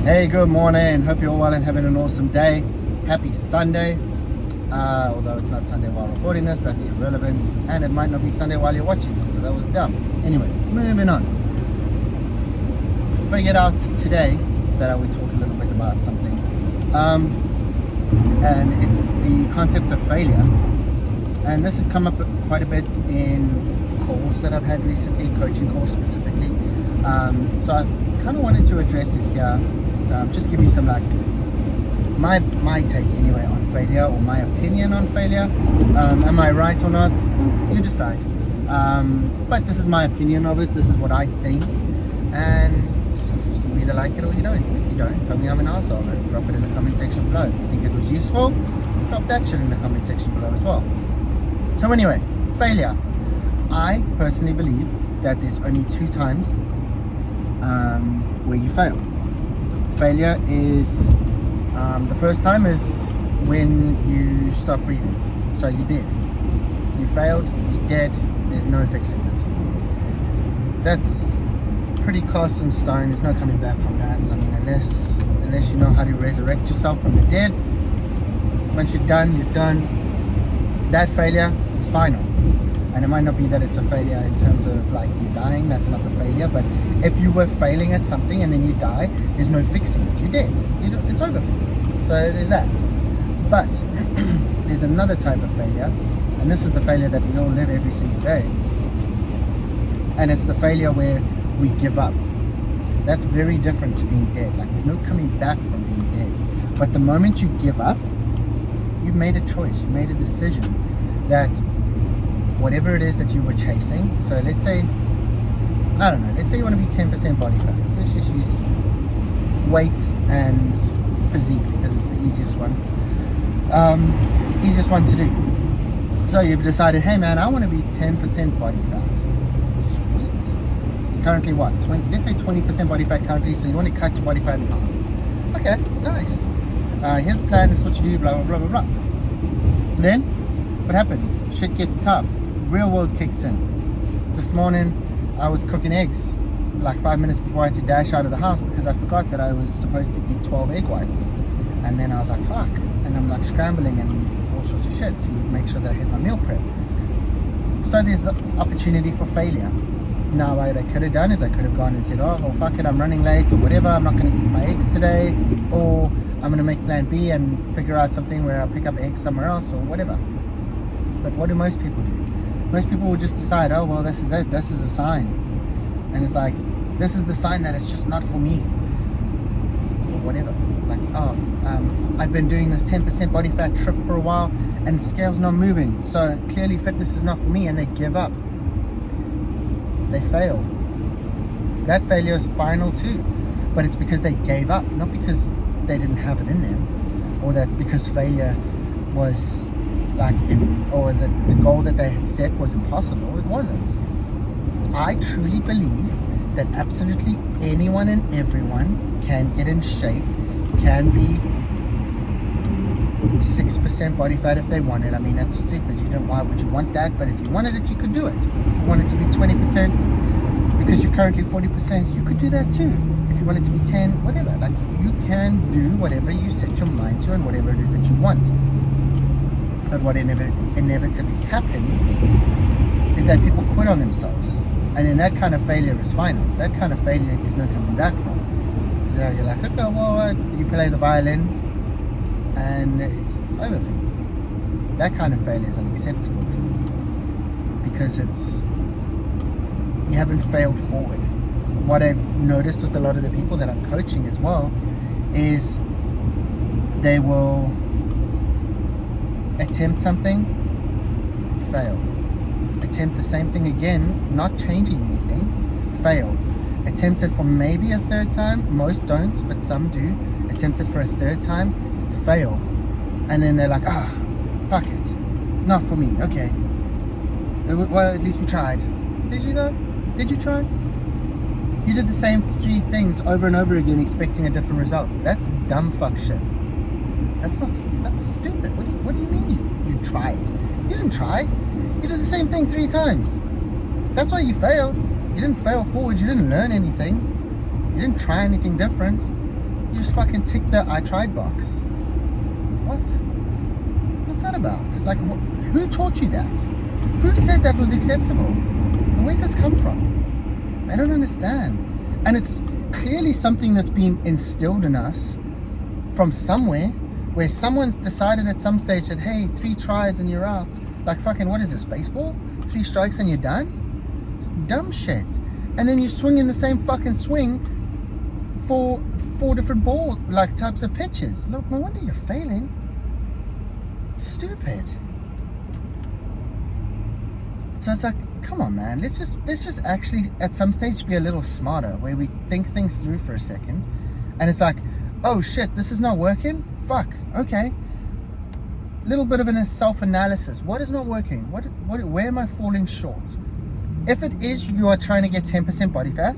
Hey, good morning. Hope you're all well and having an awesome day. Happy Sunday. Although it's not Sunday while recording this, that's irrelevant. And it might not be Sunday while you're watching this, so that was dumb. Anyway, moving on. Figured out today that I would talk a little bit about something. And it's the concept of failure. And this has come up quite a bit in calls that I've had recently, coaching calls specifically. So I kind of wanted to address it here. Just give you some my take anyway on failure, or my opinion on failure. Am I right or not? You decide. But this is my opinion of it. This is what I think, and you either like it or you don't. And if you don't, tell me I'm an arsehole and drop it in the comment section below. If you think it was useful, drop that shit in the comment section below as well. So anyway, failure. I personally believe that there's only two times where you fail. Failure is the first time is when you stop breathing. So you did. You failed, you're dead, there's no fixing it. That's pretty cast in stone, there's no coming back from that. I mean, unless you know how to resurrect yourself from the dead, once you're done, you're done. That failure is final. And it might not be that it's a failure in terms of like you dying, that's not the failure, but if you were failing at something and then you die, there's no fixing it. You did. It's over for you. So there's that. But there's another type of failure, and this is the failure that we all live every single day. And it's the failure where we give up. That's very different to being dead. Like, there's no coming back from being dead. But the moment you give up, you've made a choice, you made a decision that whatever it is that you were chasing, so let's say, I don't know, let's say you want to be 10% body fat. So let's just use weights and physique because it's the easiest one. Easiest one to do. So you've decided, hey man, I want to be 10% body fat. Sweet. You're currently what? Let's say 20% body fat currently, so you want to cut your body fat in half. Okay, nice. Here's the plan, this is what you do, blah, blah, blah, blah, blah. Then, what happens? Shit gets tough. Real world kicks in. This morning I was cooking eggs like 5 minutes before I had to dash out of the house because I forgot that I was supposed to eat 12 egg whites, and then I was like fuck, and I'm like scrambling and all sorts of shit to make sure that I hit my meal prep. So there's the opportunity for failure. Now what I could have done is I could have gone and said, oh well fuck it, I'm running late or whatever, I'm not going to eat my eggs today, or I'm going to make plan B and figure out something where I'll pick up eggs somewhere else or whatever. But what do most people do? Most people will just decide, oh well, this is it, this is a sign, and it's like, this is the sign that it's just not for me, or whatever. Like, oh, I've been doing this 10% body fat trip for a while and the scale's not moving, so clearly fitness is not for me, and they give up. They fail. That failure is final too, but it's because they gave up, not because they didn't have it in them, or that because failure was or the goal that they had set was impossible. It wasn't. I truly believe that absolutely anyone and everyone can get in shape, can be 6% body fat if they wanted. I mean, that's stupid. Why would you want that? But if you wanted it, you could do it. If you wanted to be 20% because you're currently 40%, you could do that too. If you wanted to be 10, whatever. Like, you can do whatever you set your mind to and whatever it is that you want. But what inevitably happens is that people quit on themselves, and then that kind of failure is final. That kind of failure there's no coming back from. So you're like, okay, well, you play the violin and it's over for you. That kind of failure is unacceptable to me, because you haven't failed forward. What I've noticed with a lot of the people that I'm coaching as well is they will attempt something, fail. Attempt the same thing again, not changing anything, fail. Attempt it for maybe a third time, most don't, but some do. Attempt it for a third time, fail. And then they're like, fuck it, not for me, okay. Well, at least we tried. Did you know? Did you try? You did the same 3 things over and over again expecting a different result. That's dumb fuck shit. That's stupid. What do you mean you tried? You didn't try. You did the same thing 3 times. That's why you failed. You didn't fail forward. You didn't learn anything. You didn't try anything different. You You just fucking tick the I tried box. What? What's that about? Like, who taught you that? Who said that was acceptable? And where's this come from? I don't understand. And it's clearly something that's been instilled in us from somewhere, where someone's decided at some stage that, hey, 3 tries and you're out. Like, fucking, what is this, baseball? 3 strikes and you're done? It's dumb shit. And then you swing in the same fucking swing for 4 different ball, like, types of pitches. Look, no wonder you're failing. Stupid. So it's like, come on, man. Let's just actually at some stage be a little smarter, where we think things through for a second. And it's like, oh shit, this is not working? Fuck, okay. Little bit of a self-analysis. What is not working? Where am I falling short? If it is you are trying to get 10% body fat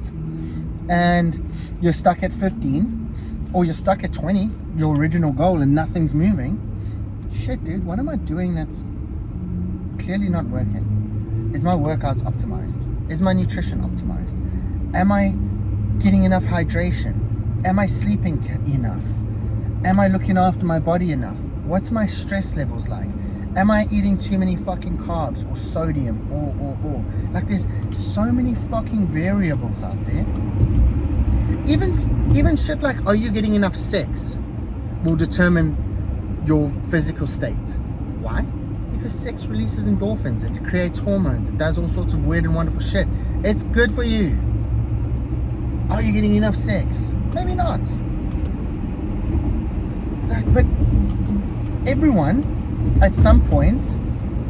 and you're stuck at 15, or you're stuck at 20, your original goal, and nothing's moving, shit, dude, what am I doing that's clearly not working? Is my workouts optimized? Is my nutrition optimized? Am I getting enough hydration? Am I sleeping enough? Am I looking after my body enough? What's my stress levels like? Am I eating too many fucking carbs or sodium or? Like, there's so many fucking variables out there. Even shit like, are you getting enough sex, will determine your physical state. Why? Because sex releases endorphins, it creates hormones, it does all sorts of weird and wonderful shit. It's good for you. Are you getting enough sex? Maybe not. But everyone at some point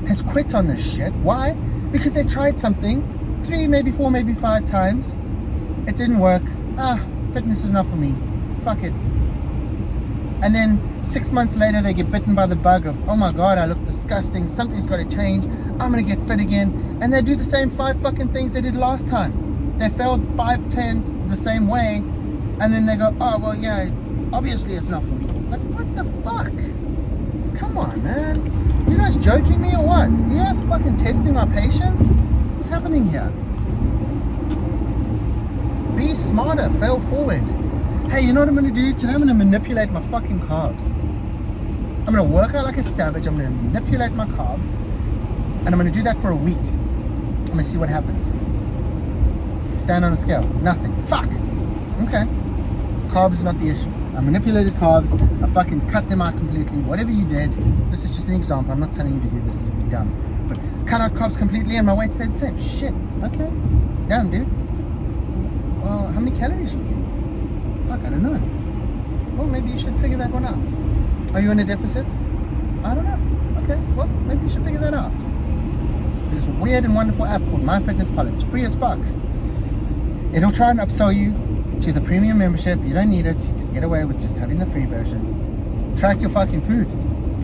has quit on this shit. Why? Because they tried something 3, maybe 4, maybe 5 times. It didn't work. Fitness is not for me. Fuck it. And then 6 months later, they get bitten by the bug of, oh my god, I look disgusting. Something's got to change. I'm going to get fit again. And they do the same 5 fucking things they did last time. They failed 5 times the same way. And then they go, oh, well, yeah, obviously it's not for me. Like, what the fuck? Come on, man. You guys joking me or what? You guys fucking testing my patience? What's happening here? Be smarter, fail forward. Hey, you know what I'm going to do? Today I'm going to manipulate my fucking carbs. I'm going to work out like a savage. I'm going to manipulate my carbs. And I'm going to do that for a week. I'm going to see what happens. Stand on a scale. Nothing. Fuck. Okay. Carbs is not the issue. I manipulated carbs. I fucking cut them out completely. Whatever you did. This is just an example. I'm not telling you to do this. This would be dumb. But cut out carbs completely and my weight stayed the same. Shit. Okay. Damn, dude. Well, how many calories are you eating? Fuck, I don't know. Well, maybe you should figure that one out. Are you in a deficit? I don't know. Okay, well, maybe you should figure that out. There's this weird and wonderful app called MyFitnessPal. It's free as fuck. It'll try and upsell you to the premium membership. You don't need it. You can get away with just having the free version. Track your fucking food.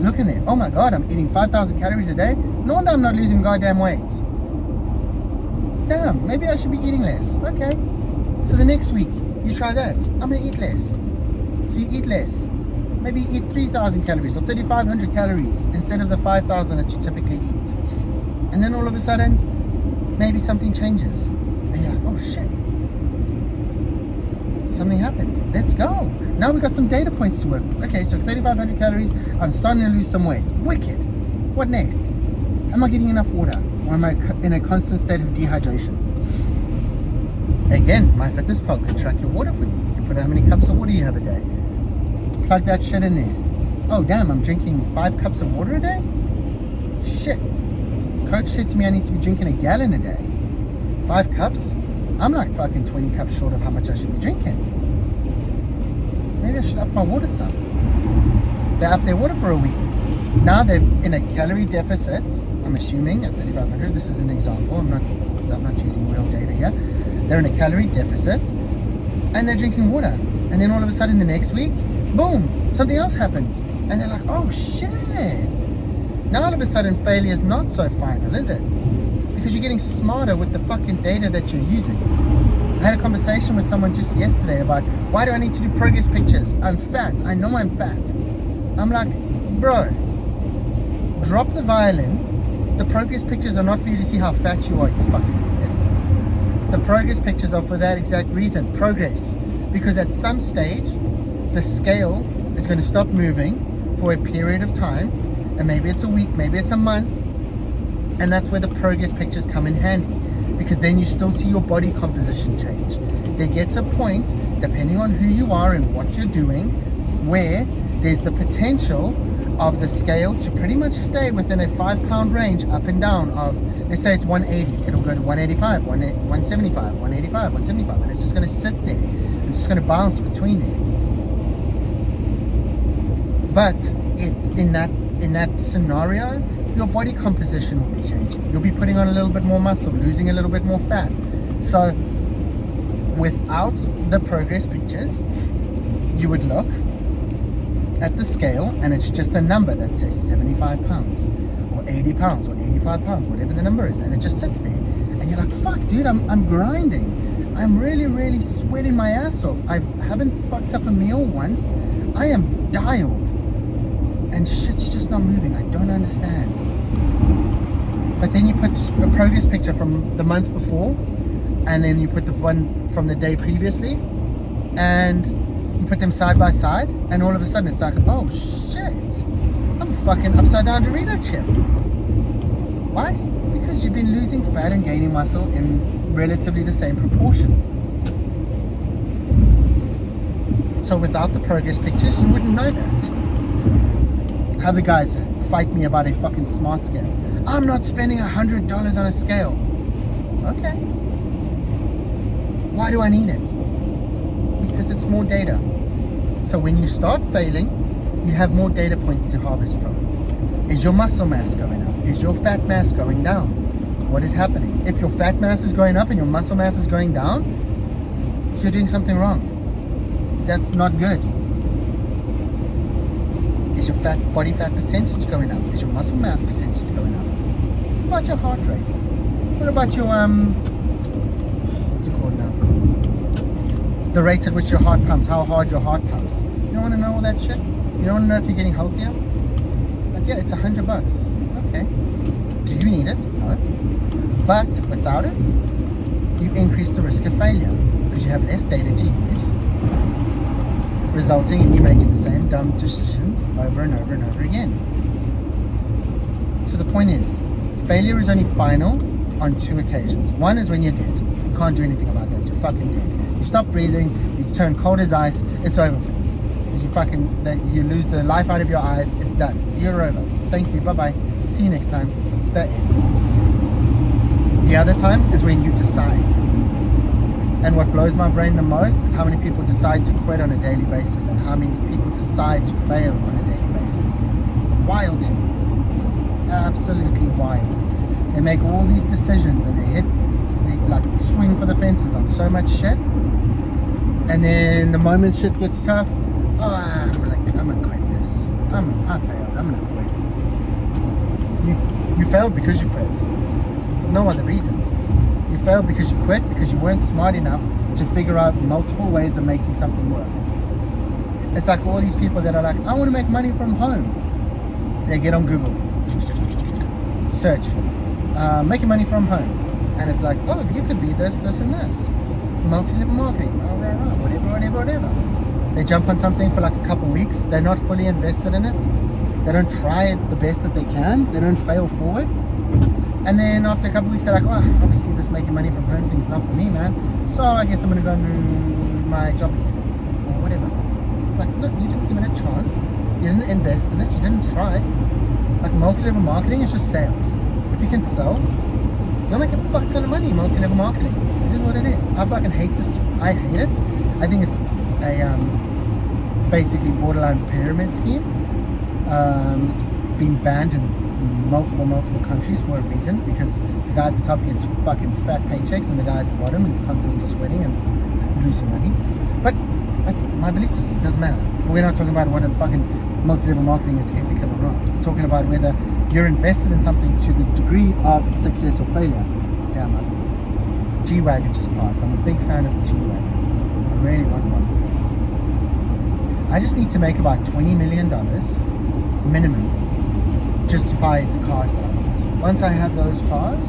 Look in there. Oh my god, I'm eating 5,000 calories a day. No wonder I'm not losing goddamn weight. Damn, maybe I should be eating less. Okay. So the next week, you try that. I'm going to eat less. So you eat less. Maybe you eat 3,000 calories or 3,500 calories instead of the 5,000 that you typically eat. And then all of a sudden, maybe something changes. And you're like, oh shit. Something happened. Let's go. Now we've got some data points to work with. Okay, so 3,500 calories. I'm starting to lose some weight. Wicked. What next? Am I getting enough water? Or am I in a constant state of dehydration? Again, MyFitnessPal can track your water for you. You can put how many cups of water you have a day. Plug that shit in there. Oh damn, I'm drinking 5 cups of water a day? Shit. Coach said to me I need to be drinking a gallon a day. 5 cups? I'm like fucking 20 cups short of how much I should be drinking. Maybe I should up my water some. They up their water for a week. Now they're in a calorie deficit, I'm assuming, at 3,500. This is an example. I'm not using real data here. They're in a calorie deficit and they're drinking water. And then all of a sudden the next week, boom, something else happens. And they're like, oh shit. Now all of a sudden failure is not so final, is it? Because you're getting smarter with the fucking data that you're using. I had a conversation with someone just yesterday about, why do I need to do progress pictures? I'm fat. I know I'm fat. I'm like, bro, drop the violin. The progress pictures are not for you to see how fat you are, you fucking idiot. The progress pictures are for that exact reason, progress. Because at some stage, the scale is going to stop moving for a period of time, and maybe it's a week, maybe it's a month, and that's where the progress pictures come in handy, because then you still see your body composition change. There gets a point, depending on who you are and what you're doing, where there's the potential of the scale to pretty much stay within a 5 pound range up and down of, let's say it's 180, it'll go to 185, 175, 185, 175, and it's just going to sit there. It's just going to bounce between there. But in that scenario, your body composition will be changing. You'll be putting on a little bit more muscle, losing a little bit more fat. So without the progress pictures, you would look at the scale and it's just a number that says 75 pounds or 80 pounds or 85 pounds, whatever the number is, and it just sits there. And you're like, fuck, dude, I'm grinding. I'm really sweating my ass off. I haven't fucked up a meal once. I am dialed. And shit's just not moving. I don't understand. But then you put a progress picture from the month before, and then you put the one from the day previously, and you put them side by side, and all of a sudden it's like, oh shit, I'm a fucking upside down Dorito chip. Why? Because you've been losing fat and gaining muscle in relatively the same proportion. So without the progress pictures, you wouldn't know that. Have the guys fight me about a fucking smart scale. I'm not spending $100 on a scale. Okay. Why do I need it? Because it's more data. So when you start failing, you have more data points to harvest from. Is your muscle mass going up? Is your fat mass going down? What is happening? If your fat mass is going up and your muscle mass is going down, you're doing something wrong. That's not good. Is your body fat percentage going up? Is your muscle mass percentage going up? What about your heart rate? What about your what's it called now? The rate at which your heart pumps, how hard your heart pumps. You don't want to know all that shit? You don't want to know if you're getting healthier? Like, yeah, it's $100. Okay. Do you need it? No. But without it, you increase the risk of failure because you have less data to use, resulting in you making the same dumb decisions over and over and over again. So the point is, failure is only final on 2 occasions. One is when you're dead. You can't do anything about that. You're fucking dead. You stop breathing, you turn cold as ice, it's over for you. You lose the life out of your eyes, it's done. You're over. Thank you, bye-bye. See you next time. That's it. The other time is when you decide. And what blows my brain the most is how many people decide to quit on a daily basis and how many people decide to fail on a daily basis. Wild to me. Absolutely wild. They make all these decisions and they swing for the fences on so much shit. And then the moment shit gets tough, I'm gonna quit this. I failed. I'm gonna quit. You failed because you quit. No other reason. You failed because you quit because you weren't smart enough to figure out multiple ways of making something work. It's like all these people that are like, I want to make money from home. They get on Google, search, making money from home, and it's like, oh, you could be this, this, and this. Multi-level marketing, whatever. They jump on something for like a couple weeks. They're not fully invested in it. They don't try it the best that they can. They don't fail forward. And then after a couple of weeks, they're like, oh, obviously this making money from home thing's not for me, man. So I guess I'm going to go and do my job again. Or whatever. Like, look, you didn't give it a chance. You didn't invest in it. You didn't try. Like, multi-level marketing is just sales. If you can sell, you'll make a fuck ton of money in multi-level marketing. It's just what it is. I fucking hate this. I hate it. I think it's a basically borderline pyramid scheme. It's been banned in multiple countries for a reason, because the guy at the top gets fucking fat paychecks and the guy at the bottom is constantly sweating and losing money. But that's my belief system. It doesn't matter. But we're not talking about whether fucking multi-level marketing is ethical or not. We're talking about whether you're invested in something to the degree of success or failure. Yeah, man. G-Wagon just passed. I'm a big fan of the G-Wagon. I really want one. I just need to make about $20 million minimum just to buy the cars that I want. Once I have those cars,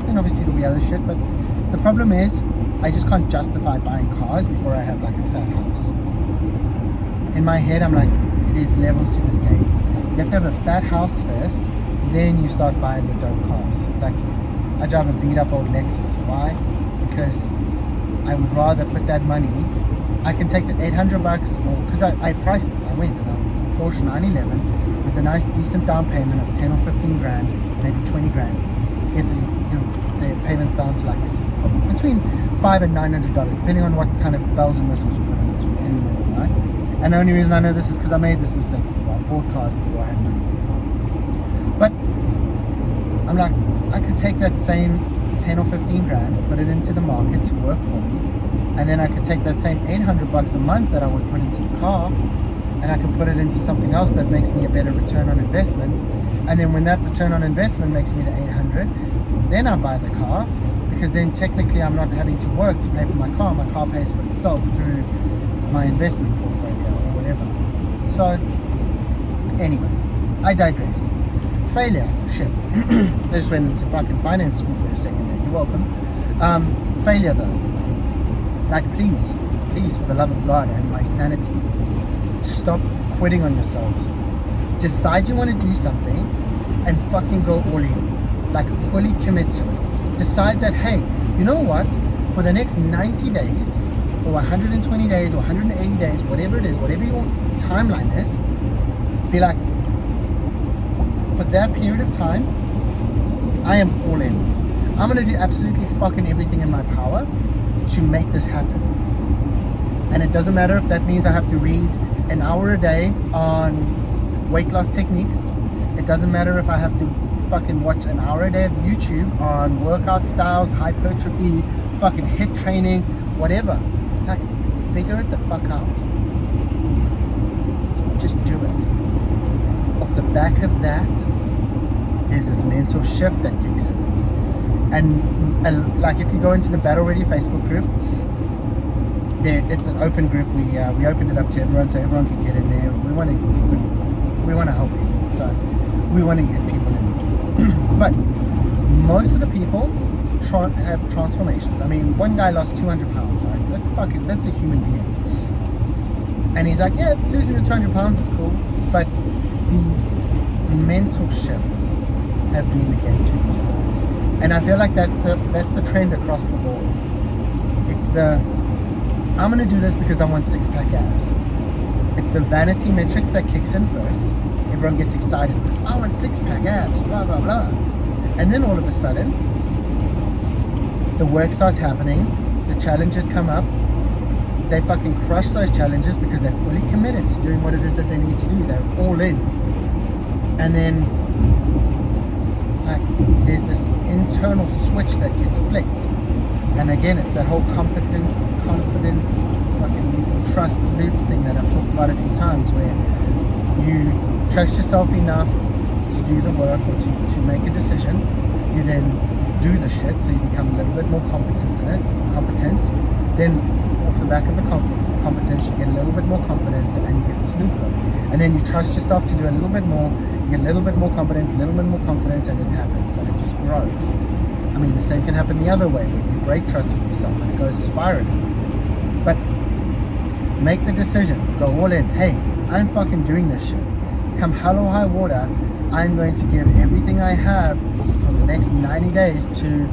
then obviously there'll be other shit, but the problem is I just can't justify buying cars before I have like a fat house. in my head, I'm like, there's levels to this game. You have to have a fat house first, then you start buying the dope cars. Like, I drive a beat up old Lexus. Why? Because I would rather put that money. I can take the $800, or because I priced it. I went in a Porsche 911 with a nice decent down payment of 10 or 15 grand, maybe 20 grand. Get the payments down to like between $500 and $900, depending on what kind of bells and whistles you put in the middle, right? And the only reason I know this is because I made this mistake before. I bought cars before I had money. But I'm like, I could take that same 10 or 15 grand, put it into the market to work for me, and then I could take that same $800 a month that I would put into the car, and I can put it into something else that makes me a better return on investment. And then when that return on investment makes me the 800, then I buy the car, because then technically I'm not having to work to pay for my car. My car pays for itself through my investment portfolio or whatever. So anyway, I digress. Failure, shit. I just went into fucking finance school for a second there. You're welcome. Failure though. Like, please, for the love of God and my sanity, stop quitting on yourselves. Decide you want to do something and fucking go all in. Like, fully commit to it. Decide that, hey, you know what? For the next 90 days, or 120 days, or 180 days, whatever it is, whatever your timeline is, be like, for that period of time, I am all in. I'm going to do absolutely fucking everything in my power to make this happen. And it doesn't matter if that means I have to read an hour a day on weight loss techniques. It doesn't matter if I have to fucking watch an hour a day of YouTube on workout styles, hypertrophy, fucking HIIT training, whatever. Like, figure it the fuck out. Just do it. Off the back of that, there's this mental shift that kicks in. And like, if you go into the Battle Ready Facebook group, it's an open group. We opened it up to everyone, so everyone can get in there. We want to help people, so we want to get people in. But most of the people have transformations. I mean, one guy lost 200 pounds, right? That's a human being. And he's like, yeah, losing the 200 pounds is cool, but the mental shifts have been the game changer. And I feel like that's the trend across the board. It's I'm gonna do this because I want six-pack abs. It's the vanity metrics that kicks in first. Everyone gets excited because I want six-pack abs, blah blah blah. And then all of a sudden, the work starts happening, the challenges come up, they fucking crush those challenges because they're fully committed to doing what it is that they need to do. They're all in. And then, like, there's this internal switch that gets flicked. And again, it's that whole competence, confidence, fucking trust loop thing that I've talked about a few times, where you trust yourself enough to do the work or to make a decision. You then do the shit, so you become a little bit more competent in it. Then off the back of the competence, you get a little bit more confidence, and you get this loop going. And then you trust yourself to do a little bit more. You get a little bit more competent, a little bit more confident, and it happens, and it just grows. I mean, the same can happen the other way, where you break trust with yourself and it goes spiraling. But make the decision, go all in. Hey, I'm fucking doing this shit. Come hell or high water, I'm going to give everything I have for the next 90 days to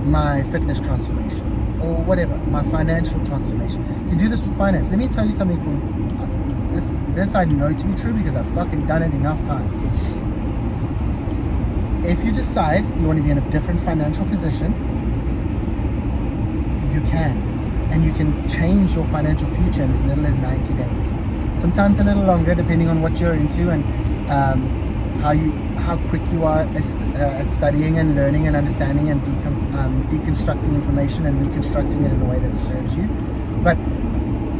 my fitness transformation, or whatever, my financial transformation. You can do this with finance. Let me tell you something from this I know to be true because I've fucking done it enough times. If you decide you want to be in a different financial position, you can. And you can change your financial future in as little as 90 days. Sometimes a little longer, depending on what you're into and how quick you are at studying and learning and understanding and deconstructing information and reconstructing it in a way that serves you. But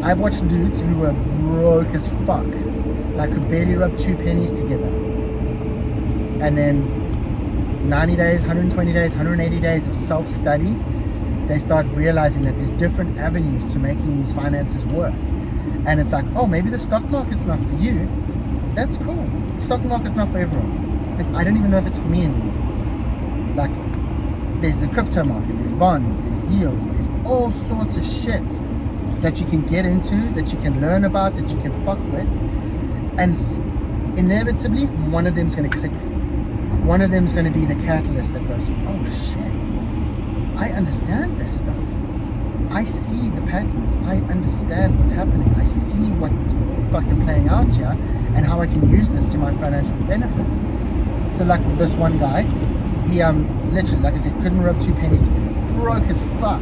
I've watched dudes who were broke as fuck, like could barely rub two pennies together. And then 90 days, 120 days, 180 days of self-study, they start realizing that there's different avenues to making these finances work. And it's like, oh, maybe the stock market's not for you. That's cool. The stock market's not for everyone. Like, I don't even know if it's for me anymore. Like, there's the crypto market, there's bonds, there's yields, there's all sorts of shit that you can get into, that you can learn about, that you can fuck with, and inevitably one of them's going to click for you. One of them's going to be the catalyst that goes, oh shit, I understand this stuff. I see the patterns. I understand what's happening. I see what's fucking playing out here and how I can use this to my financial benefit. So like with this one guy, he literally, like I said, couldn't rub two pennies together. Broke as fuck.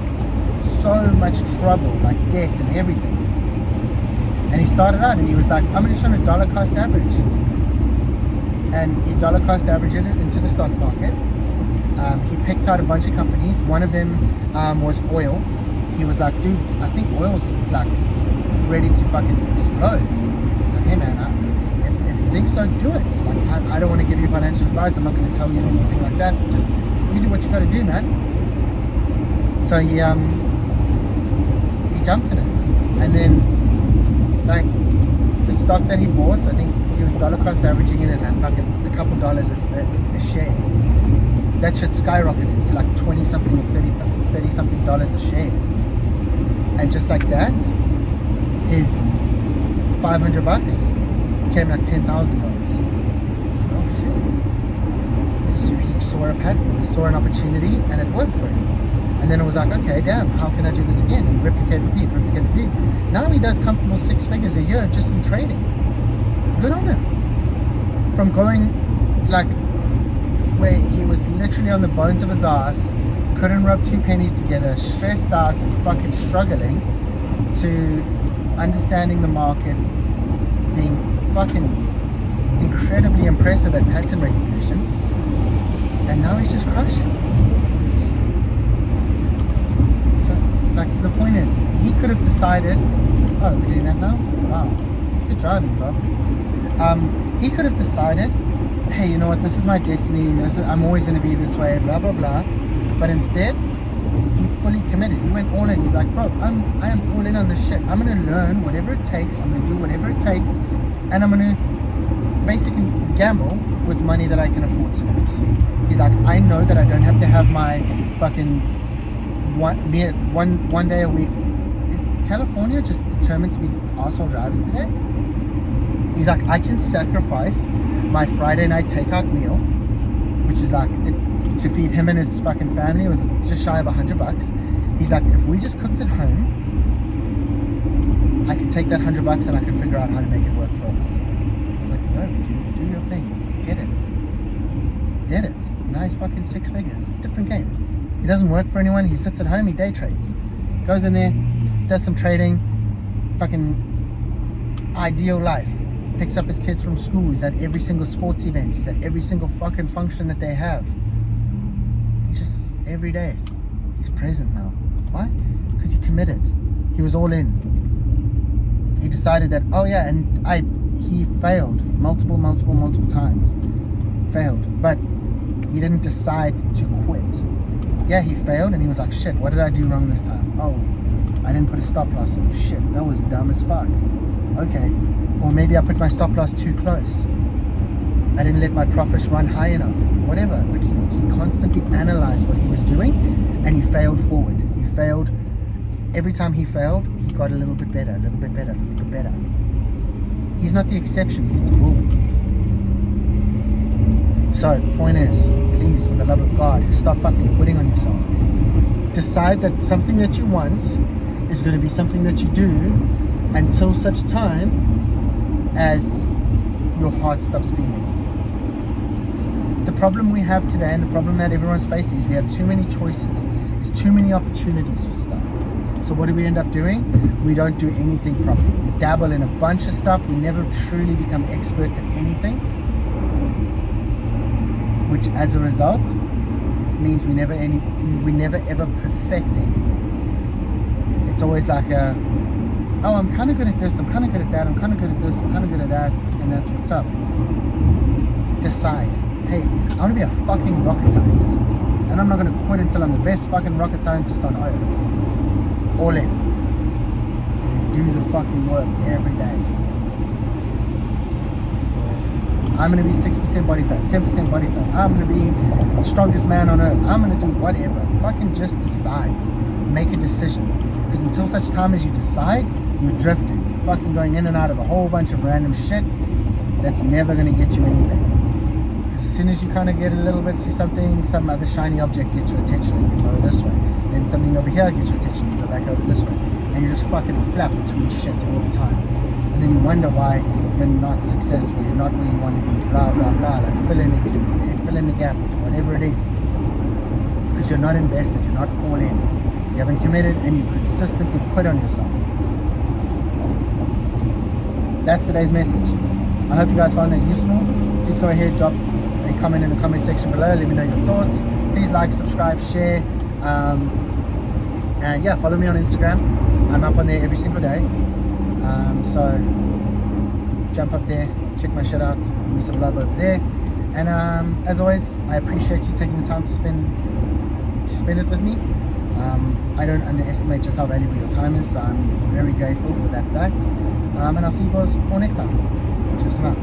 So much trouble, like debt and everything. And he started out and he was like, I'm just on a dollar cost average. And he dollar cost averaged it into the stock market. He picked out a bunch of companies. One of them was oil. He was like, dude, I think oil's like ready to fucking explode. He's like, hey man, if you think so, do it. Like, I don't want to give you financial advice. I'm not going to tell you anything like that. Just you do what you got to do, man. So he jumped in it, and then like the stock that he bought, I think he was dollar cost averaging it at fucking a couple dollars a share. That shit skyrocketed to like 20 something or 30 something dollars a share. And just like that, his $500 became like $10,000. It's like, oh shit. He saw a pattern, he saw an opportunity, and it worked for him. And then it was like, okay, damn, how can I do this again? And replicate, repeat. Now he does comfortable 6 figures a year just in trading. Good on him. From going like where he was literally on the bones of his ass, couldn't rub two pennies together, stressed out and fucking struggling, to understanding the market, being fucking incredibly impressive at pattern recognition, and now he's just crushing. So, like, the point is, he could have decided, oh, we're doing that now? Wow, good driving, bro. He could have decided, hey, you know what, this is my destiny, I'm always going to be this way, blah, blah, blah. But instead, he fully committed. He went all in. He's like, bro, I am all in on this shit. I'm going to learn whatever it takes. I'm going to do whatever it takes. And I'm going to basically gamble with money that I can afford to lose. He's like, I know that I don't have to have my fucking one day a week. Is California just determined to be asshole drivers today? He's like, I can sacrifice my Friday night takeout meal, which is like, to feed him and his fucking family, it was just shy of $100. He's like, if we just cooked at home, I could take that $100 and I could figure out how to make it work for us. I was like, no, dude, do your thing. Get it. Did it. Nice fucking 6 figures. Different game. He doesn't work for anyone. He sits at home, he day trades. Goes in there, does some trading, fucking ideal life. Picks up his kids from school. He's at every single sports event. He's at every single fucking function that they have. He's just every day. He's present now. Why? Because he committed. He was all in. He decided that, oh yeah, and he failed multiple times. Failed. But he didn't decide to quit. Yeah, he failed and he was like, shit, what did I do wrong this time? Oh, I didn't put a stop loss in. Shit, that was dumb as fuck. Okay. Or maybe I put my stop loss too close. I didn't let my profits run high enough. Whatever. Like he constantly analyzed what he was doing, and he failed forward. He failed. Every time he failed, he got a little bit better, a little bit better, a little bit better. He's not the exception, he's the rule. So, the point is, please, for the love of God, stop fucking quitting on yourself. Decide that something that you want is going to be something that you do until such time as your heart stops beating. The problem we have today, and the problem that everyone's facing, is we have too many choices. There's too many opportunities for stuff. So what do we end up doing? We don't do anything properly. We dabble in a bunch of stuff. We never truly become experts at anything, which as a result means we never ever perfect anything. It's always like oh, I'm kind of good at this, I'm kind of good at that, I'm kind of good at this, I'm kind of good at that, and that's what's up. Decide, hey, I want to be a fucking rocket scientist, and I'm not going to quit until I'm the best fucking rocket scientist on earth. All in. And do the fucking work every day. So, I'm going to be 6% body fat, 10% body fat, I'm going to be the strongest man on earth, I'm going to do whatever. Fucking just decide. make a decision. Because until such time as you decide, you're drifting. You're fucking going in and out of a whole bunch of random shit that's never going to get you anywhere. Because as soon as you kind of get a little bit to something, some other shiny object gets your attention and you go this way. Then something over here gets your attention and you go back over this way. And you just fucking flap between shit all the time. And then you wonder why you're not successful, you're not where you want to be, blah, blah, blah. Like fill in the gap with whatever it is. Because you're not invested, you're not all in. You haven't committed and you consistently quit on yourself. That's today's message. I hope you guys found that useful. Please go ahead, drop a comment in the comment section below. Let me know your thoughts. Please like, subscribe, share. And yeah, follow me on Instagram. I'm up on there every single day. So jump up there, check my shit out, give me some love over there. And as always, I appreciate you taking the time to spend it with me. I don't underestimate just how valuable your time is, so I'm very grateful for that fact. And I'll see you guys all next time. Cheers for now.